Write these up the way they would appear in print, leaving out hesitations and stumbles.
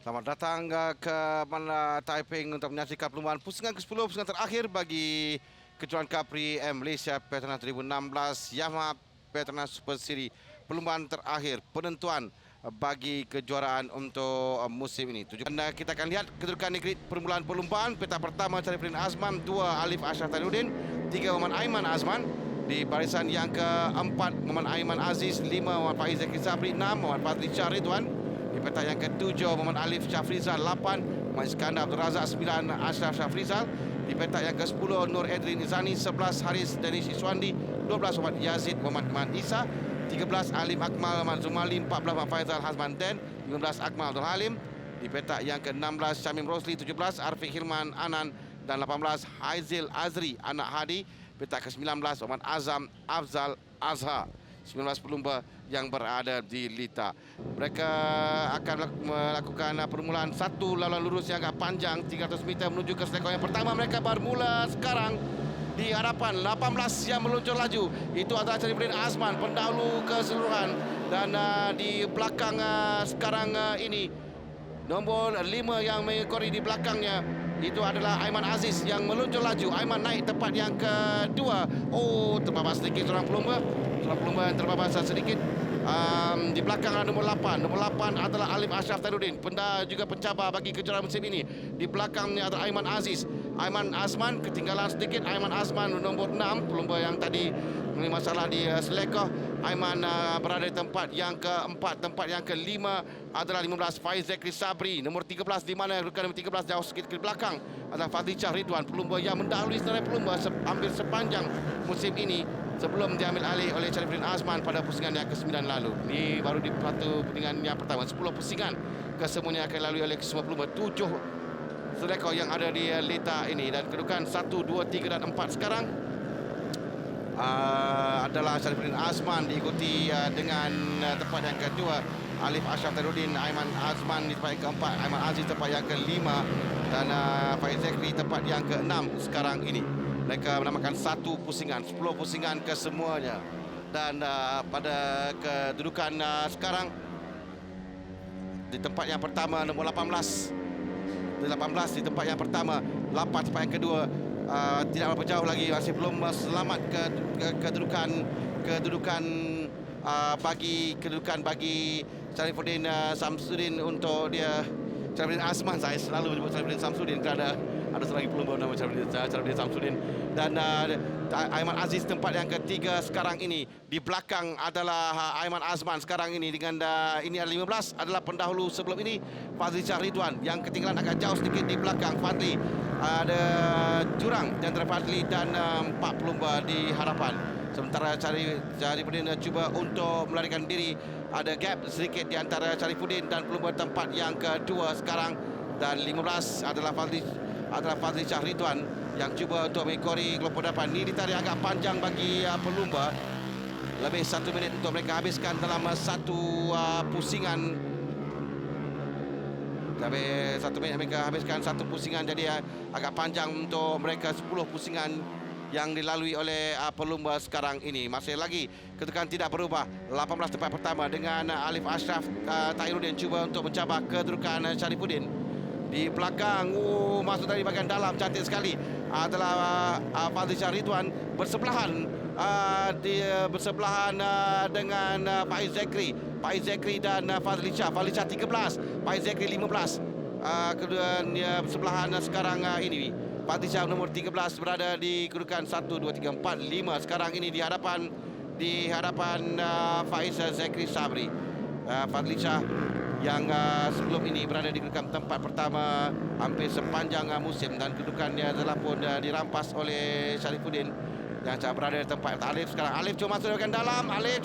Selamat datang ke mana Taiping untuk menyaksikan perlumbaan pusingan ke-10, pusingan terakhir bagi kejuaraan Capri Malaysia Petronas 2016 Yamaha Petronas Super Series. Perlumbaan terakhir penentuan bagi kejuaraan untuk musim ini. Dan kita akan lihat kedudukan negeri permulaan perlumbaan. Peta pertama Syarifudin Azman, 2 Alif Ashraf Tairuddin, 3 Muhammad Aiman Azman. Di barisan yang keempat Muhammad Aiman Aziz, 5 Muhammad Faiz Zakri Sabri, 6 Muhammad Fadli Shah Ridwan. Di peta yang ke-7 Muhammad Alif Syafrizal, 8 Muhammad Iskandar Abdul Razak, 9 Ashraf Syafrizal. Di peta yang ke-10 Nur Edrin Izani, 11 Haris Danish Iswandi, 12 Muhammad Yazid Muhammad Iman Isa, 13 Alim Akmal Muhammad Zumali, 14 Muhammad Faizal Hazman Den, 15 Akmal Abdul Halim. Di peta yang ke-16 Syamim Rosli, 17 Arfiq Hilman Anan dan 18 Haizil Azri Anak Hadi. Peta ke-19 Muhammad Azam Afzal Azhar. 19 pelumba yang berada di Lita. Mereka akan melakukan permulaan satu laluan lurus yang agak panjang 300 meter menuju ke selekor yang pertama. Mereka bermula sekarang di hadapan 18 yang meluncur laju. Itu adalah Syarifudin Azman, pendahulu keseluruhan. Dan di belakang sekarang ini nombor 5 yang mengikuti di belakangnya itu adalah Aiman Aziz yang meluncur laju. Aiman naik tepat yang kedua. Oh, terbabas sedikit seorang pelumba. Seorang pelumba yang terbabas sedikit. Di belakang ada nombor 8. Nombor 8 adalah Alif Ashraf Tairuddin, juga pencabar bagi kejuaraan musim ini. Di belakangnya adalah Aiman Aziz. Aiman Azman ketinggalan sedikit. Aiman Azman nombor 6, pelumba yang tadi mengalami masalah di selekoh. Aiman berada di tempat yang keempat. Tempat yang kelima adalah 15 Faiz Zakri Sabri. Nombor 13 di mana rekan nombor 13 jauh sedikit ke belakang adalah Fadli Shah Ridwan, pelumba yang mendahului senarai pelumba hampir sepanjang musim ini sebelum diambil alih oleh Syarifudin Azman pada pusingan yang ke-9 lalu. Ini baru di satu pusingan yang pertama. 10 pusingan kesemuanya akan dilalui oleh semua pelumba. 7 selekor yang ada di Lita ini. Dan kedudukan 1, 2, 3 dan 4 sekarang adalah Syarifudin Azman diikuti dengan tempat yang kedua Alif Ashraf Tairuddin, Aiman Azman di tempat yang keempat, Aiman Aziz tempat yang kelima dan Faiz Zakri tempat yang keenam sekarang ini. Mereka menamakan satu pusingan, 10 pusingan kesemuanya. Dan pada kedudukan sekarang di tempat yang pertama nombor 18. Di 18 di tempat yang pertama, 8 tempat yang kedua. Tidak berapa jauh lagi, masih belum selamat kedudukan bagi Syarifudin Samsudin untuk dia. Syarifudin Azman, saya selalu menyebut Syarifudin Samsudin kerana ada seorang pelumba nama Syarifudin Samsudin. Dan Aiman Aziz tempat yang ketiga sekarang ini. Di belakang adalah Aiman Azman sekarang ini dengan ini adalah 15 adalah pendahulu sebelum ini Fadli Shah Ridwan yang ketinggalan agak jauh sedikit di belakang Fadli. Ada jurang di antara Fadli dan 4 pelumba di hadapan. Sementara Syarifudin cuba untuk melarikan diri. Ada gap sedikit di antara Syarifudin dan pelumba tempat yang kedua sekarang. Dan 15 adalah Fadli Shah Ridwan yang cuba untuk mengikuti kelompok depan. Ini ditarik agak panjang bagi pelumba. Lebih 1 minit untuk mereka habiskan dalam satu pusingan. Sampai 1 minit mereka habiskan satu pusingan. Jadi agak panjang untuk mereka 10 pusingan yang dilalui oleh pelumba sekarang ini. Masih lagi kedudukan tidak berubah. 18 tempat pertama dengan Alif Ashraf Tairuddin cuba untuk mencabar kedudukan Syarifudin. Di belakang masuk dari bahagian dalam cantik sekali adalah Fadli Shah Ridwan bersebelahan dengan Faiz Zakri dan Fadli Shah 13, Faiz Zakri 15. Kemudian bersebelahan sekarang ini Fadli Shah nomor 13 berada di kedudukan 1, 2, 3, 4, 5 sekarang ini di hadapan Faiz Zakri Sabri. Fadli Shah yang sebelum ini berada di kedudukan tempat pertama hampir sepanjang musim dan kedudukannya telah pun dirampas oleh Syarifudin yang berada di tempat Alif sekarang. Alif cuba masuk ke dalam, Alif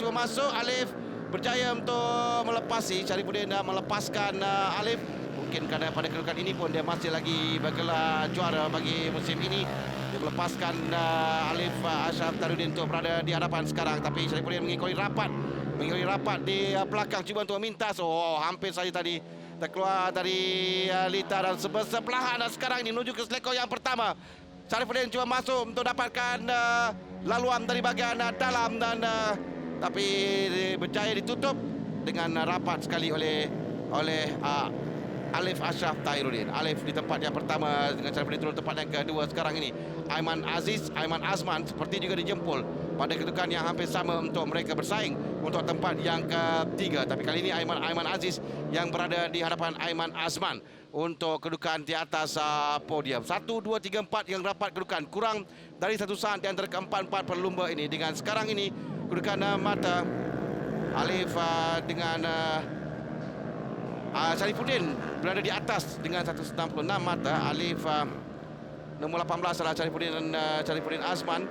berjaya untuk melepasi. Syarifudin melepaskan Alif. Mungkin kerana pada kedudukan ini pun dia masih lagi bergelar juara bagi musim ini. Dia melepaskan Alif Ashraf Tairuddin untuk berada di hadapan sekarang. Tapi Syarifudin mengikuti rapat di belakang cuba untuk memintas. Hampir saja tadi terkeluar dari Lita dan sebelahan sekarang ini menuju ke selekor yang pertama. Syarifudin cuba masuk untuk dapatkan laluan dari bahagian dalam dan tapi berjaya ditutup dengan rapat sekali oleh Alif Ashraf Tahiruddin. Alif di tempat yang pertama dengan cara turun tempat yang kedua sekarang ini. Aiman Azman seperti juga dijempol pada kedudukan yang hampir sama untuk mereka bersaing untuk tempat yang ketiga. Tapi kali ini Aiman Aziz yang berada di hadapan Aiman Azman untuk kedudukan di atas podium. 1, 2, 3, 4 yang dapat kedudukan. Kurang dari satu saat di antara keempat-empat pelumba ini. Dengan sekarang ini kedudukan mata Alif dengan Syarifuddin berada di atas dengan 196 mata. Alif nombor 18 adalah Syarifuddin Azman.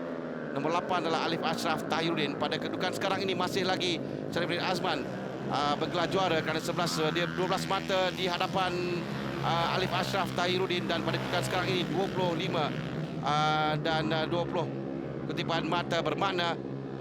Nombor 8 adalah Alif Ashraf Tahiruddin. Pada kedudukan sekarang ini masih lagi Syarifuddin Azman bergelar juara kerana 12 mata di hadapan Alif Ashraf Tahiruddin, dan pada kedudukan sekarang ini 25 dan 20 kutipan mata, bermakna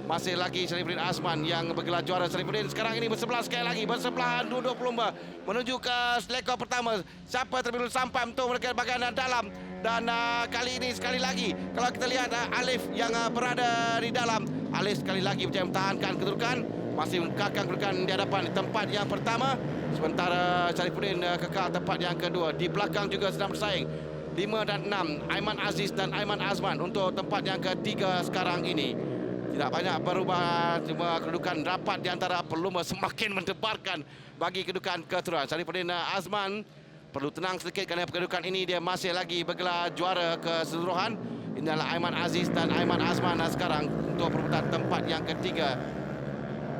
masih lagi Syarifuddin Azman yang bergelar juara. Syarifuddin sekarang ini bersebelah sekali lagi, bersebelahan dua pelumba menuju ke selekor pertama. Siapa terlebih dahulu sampai untuk mereka bahagian dalam. Dan kali ini sekali lagi kalau kita lihat Alif yang berada di dalam. Alif sekali lagi berjaya mempertahankan kedudukan, masih mengekang kedudukan di hadapan di tempat yang pertama. Sementara Syarifuddin kekal tempat yang kedua. Di belakang juga sedang bersaing 5 dan 6 Aiman Aziz dan Aiman Azman untuk tempat yang ketiga sekarang ini. Tidak banyak berubah, cuma kedudukan rapat di antara pelumba semakin mendebarkan bagi kedudukan keturunan. Syarifuddin Azman perlu tenang sedikit kerana kedudukan ini dia masih lagi bergelar juara keseluruhan. Ini adalah Aiman Aziz dan Aiman Azman sekarang untuk perebutan tempat yang ketiga,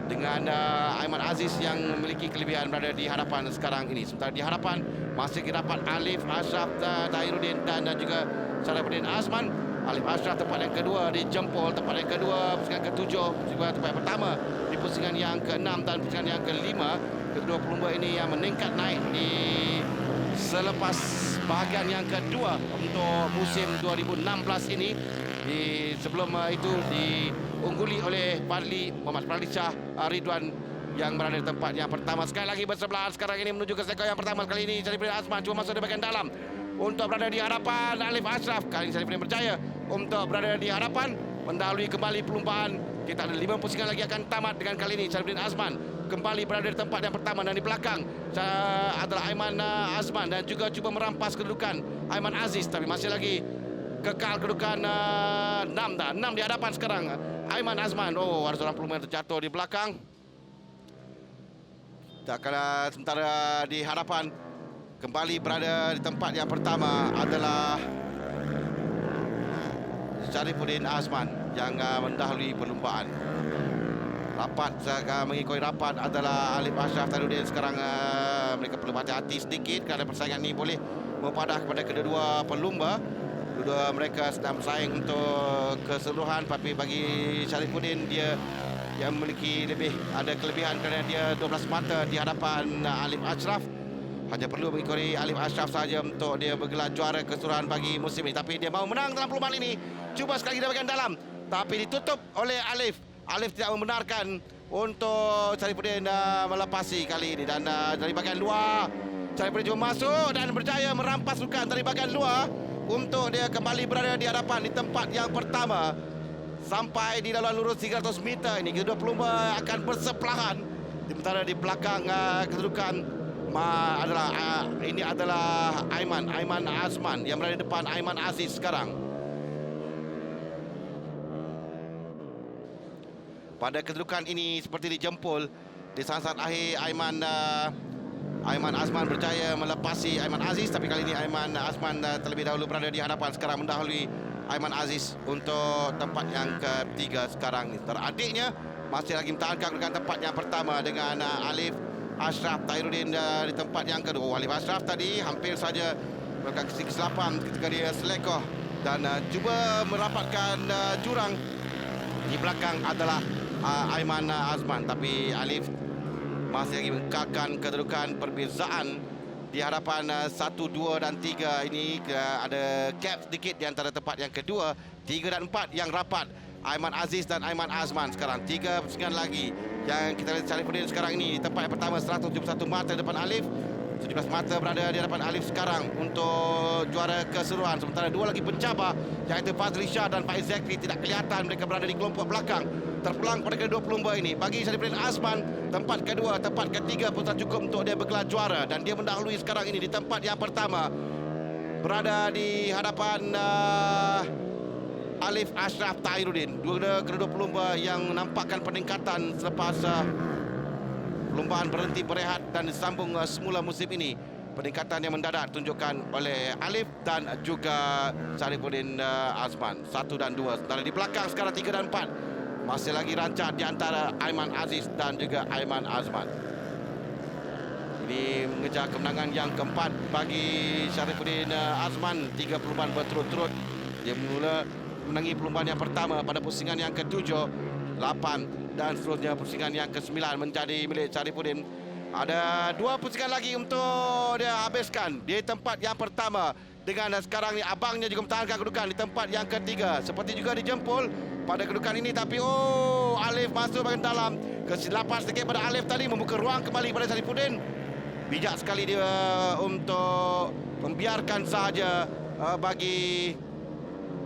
dengan Aiman Aziz yang memiliki kelebihan berada di hadapan sekarang ini. Sementara di hadapan masih dapat Alif Ashraf Tahiruddin dan juga Syarifuddin Azman. Alif Ashraf tempat yang kedua dijempol, tempat yang kedua pusingan ketujuh, juga tempat yang pertama di pusingan yang keenam dan pusingan yang kelima. Kedua pelumba ini yang meningkat naik di selepas bahagian yang kedua untuk musim 2016 ini. Sebelum itu diungguli oleh Muhammad Fadli Shah Ridwan yang berada di tempat yang pertama. Sekali lagi bersebelahan sekarang ini menuju ke selekor yang pertama. Kali ini Syarifuddin Azman cuma masuk di bahagian dalam untuk berada di hadapan Alif Ashraf. Kali ini Syarifuddin berjaya untuk berada di hadapan, mendahului kembali perlumbaan. Kita ada 5 pusingan lagi akan tamat. Dengan kali ini Syarifuddin Azman kembali berada di tempat yang pertama, dan di belakang adalah Aiman Azman dan juga cuba merampas kedudukan Aiman Aziz, tapi masih lagi kekal kedudukan 6 di hadapan sekarang Aiman Azman. Oh, ada seorang pelumba yang terjatuh di belakang. Tak kala sementara di hadapan kembali berada di tempat yang pertama adalah Syarifuddin Azman yang mendahului perlumbaan. Rapat mengikuti rapat adalah Alif Ashraf Tahiruddin. Sekarang mereka perlu hati-hati sedikit kerana persaingan ini boleh mempadah kepada kedua-dua pelumba. Kedua mereka sedang bersaing untuk keseluruhan, tapi bagi Syarifuddin dia yang memiliki ada kelebihan kerana dia 12 mata di hadapan Alif Ashraf. Hanya perlu mengikuti Alif Ashraf saja untuk dia bergelar juara keseluruhan bagi musim ini. Tapi dia mahu menang dalam perlumbaan ini. Cuba sekali lagi dari bahagian dalam, tapi ditutup oleh Alif. Alif tidak membenarkan untuk Syarifuddin melepasi kali ini. Dan dari bahagian luar Syarifuddin juga masuk dan berjaya merampas kedudukan dari bahagian luar untuk dia kembali berada di hadapan di tempat yang pertama. Sampai di laluan lurus 300 meter ini kedua pelumba akan bersebelahan. Sementara di belakang kedudukan ini adalah Aiman Azman yang berada di depan Aiman Aziz sekarang. Pada kedudukan ini seperti dijempol di saat-saat akhir Aiman Azman berjaya melepasi Aiman Aziz, tapi kali ini Aiman Azman terlebih dahulu berada di hadapan, sekarang mendahului Aiman Aziz untuk tempat yang ketiga sekarang ini. Teradiknya masih lagi mempertahankan kedudukan tempat yang pertama dengan Alif Ashraf Tahiruddin di tempat yang kedua. Alif Ashraf tadi hampir saja melakukan kesilapan ketika dia selekor dan cuba merapatkan jurang. Di belakang adalah Aiman Azman, tapi Alif masih lagi mengekalkan kedudukan. Perbezaan di hadapan 1, 2 dan 3 ini ada gap sedikit di antara tempat yang kedua. 3 dan 4 yang rapat Aiman Aziz dan Aiman Azman. Sekarang 3 pusingan lagi yang kita lihat Syarifuddin sekarang ini di tempat yang pertama 171 mata depan Alif. 17 mata berada di hadapan Alif sekarang untuk juara keseluruhan. Sementara dua lagi pencabar iaitu Fazli Shah dan Faiz Zakri tidak kelihatan, mereka berada di kelompok belakang. Terpulang pada kedua pelumba ini. Bagi Syarifudin Azman, tempat kedua, tempat ketiga pun tak cukup untuk dia bergelar juara. Dan dia mendahului sekarang ini di tempat yang pertama. Berada di hadapan Alif Ashraf Tahirudin. Kedua pelumba yang menampakkan peningkatan selepas perlumbaan berhenti berehat dan disambung semula musim ini. Peningkatan yang mendadak tunjukkan oleh Alif dan juga Syarifudin Azman. 1 dan 2. Sementara di belakang sekarang 3 dan 4. Masih lagi rancak di antara Aiman Aziz dan juga Aiman Azman. Ini mengejar kemenangan yang keempat bagi Syarifudin Azman. 3 perlumbaan berturut-turut. Dia mula menangi perlumbaan yang pertama pada pusingan yang ke-7, 8 dan seterusnya pusingan yang ke-9 menjadi milik Syarifudin. Ada 2 pusingan lagi untuk dia habiskan di tempat yang pertama. Dengan sekarang ni abangnya juga mempertahankan kedudukan di tempat yang ketiga. Seperti juga dijempol pada kedudukan ini, tapi Alif masuk bahagian dalam. Kesilapan sedikit pada Alif tadi membuka ruang kembali pada Syarifudin. Bijak sekali dia untuk membiarkan sahaja bagi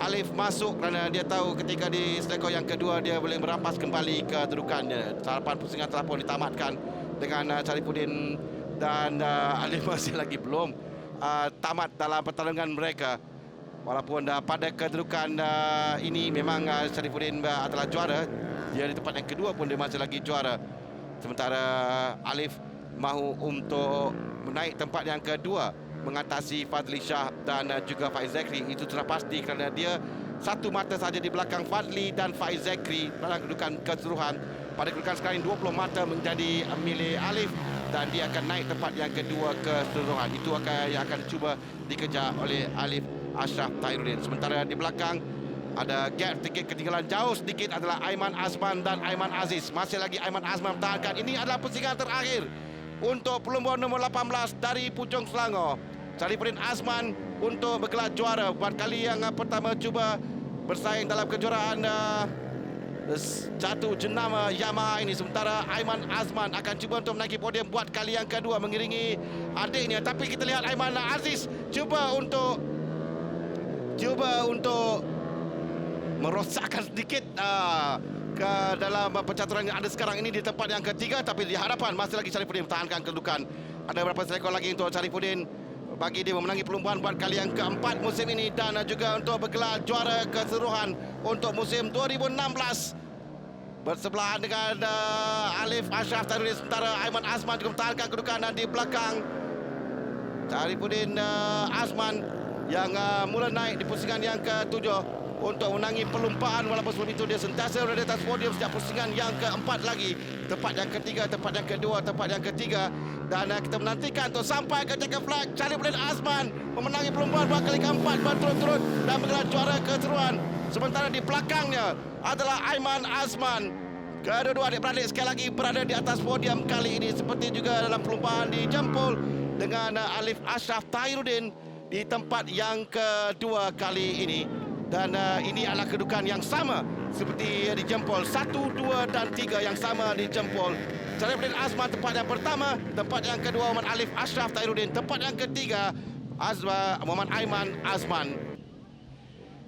Alif masuk kerana dia tahu ketika di selekor yang kedua dia boleh merampas kembali kedudukannya. Sarapan pusingan telah pun ditamatkan dengan Syarifudin dan Alif masih lagi belum tamat dalam pertarungan mereka. Walaupun pada kedudukan ini memang Syarifudin adalah juara. Dia di tempat yang kedua pun dia masih lagi juara. Sementara Alif mahu untuk menaik tempat yang kedua, mengatasi Fazli Shah dan juga Faiz Zakri. Itu sudah pasti kerana dia 1 mata saja di belakang Fadli dan Faiz Zakri dalam kedudukan keseluruhan. Pada kedudukan sekarang 20 mata menjadi milik Alif dan dia akan naik tempat yang kedua keseluruhan. Itu yang akan cuba dikejar oleh Alif Ashraf Tahirudin. Sementara di belakang ada gap sedikit, ketinggalan jauh sedikit adalah Aiman Azman dan Aiman Aziz. Masih lagi Aiman Azman mempertahankan. Ini adalah pusingan terakhir untuk pelumba nombor 18 dari Puchong Selangor. Syarifudin Azman untuk bergelar juara buat kali yang pertama cuba bersaing dalam kejuaraan jatuh jenama Yamaha ini. Sementara Aiman Azman akan cuba untuk menaiki podium buat kali yang kedua mengiringi adiknya. Tapi kita lihat Aiman Aziz cuba untuk merosakkan sedikit ke dalam pencaturan yang ada sekarang ini di tempat yang ketiga. Tapi di hadapan masih lagi Syarifudin mempertahankan kedudukan. Ada beberapa selekor lagi untuk Syarifudin bagi dia memenangi perlumbaan buat kali yang keempat musim ini dan juga untuk bergelar juara keseluruhan untuk musim 2016 bersebelahan dengan Alif Ashraf Tahirudin. Sementara Aiman Azman juga mempertahankan kedudukan di belakang Syarifudin Azman yang mula naik di pusingan yang ke-7 untuk menangi perlumbaan. Walaupun sebelum itu dia sentiasa berada di atas podium setiap pusingan yang keempat lagi. Tempat yang ketiga, tempat yang kedua, tempat yang ketiga. Dan kita menantikan untuk sampai ke checker flag. Syarifudin Azman memenangi perlumbaan buat kali keempat berturut-turut dan bergelar juara keseluruhan. Sementara di belakangnya adalah Aiman Azman. Kedua-dua adik-beradik sekali lagi berada di atas podium kali ini. Seperti juga dalam perlumbaan di Jempol dengan Alif Ashraf Tahirudin di tempat yang kedua kali ini. Dan ini adalah kedudukan yang sama seperti di Jempol. 1, 2 dan 3 yang sama di Jempol. Syarifudin Azman tempat yang pertama, tempat yang kedua Muhammad Alif Ashraf Tahirudin, tempat yang ketiga Muhammad Aiman Azman.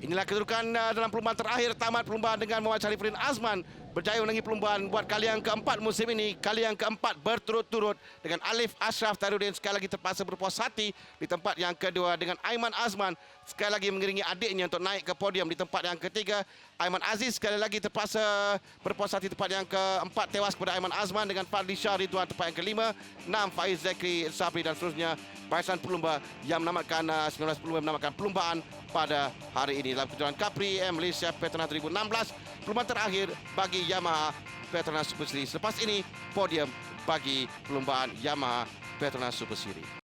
Inilah kedudukan dalam perlumbaan terakhir. Tamat perlumbaan dengan Muhammad Syarifudin Azman berjaya menangi perlumbaan buat kali yang keempat musim ini. Kali yang keempat berturut-turut dengan Alif Ashraf Tahirudin sekali lagi terpaksa berpuas hati di tempat yang kedua dengan Aiman Azman sekali lagi mengiringi adiknya untuk naik ke podium di tempat yang ketiga. Aiman Aziz sekali lagi terpaksa berpuas hati tempat yang keempat, tewas kepada Aiman Azman dengan Fadli Shah Ridwan tempat yang kelima, 6 Faiz Zakri Sabri dan seterusnya. Barisan pelumba yang menamatkan 19 pelumba menamatkan perlumbaan pada hari ini dalam kejuaraan Capri Malaysia Petronas 2016. Perlumbaan terakhir bagi Yamaha Petronas Super Series. Selepas ini podium bagi perlumbaan Yamaha Petronas Super Series.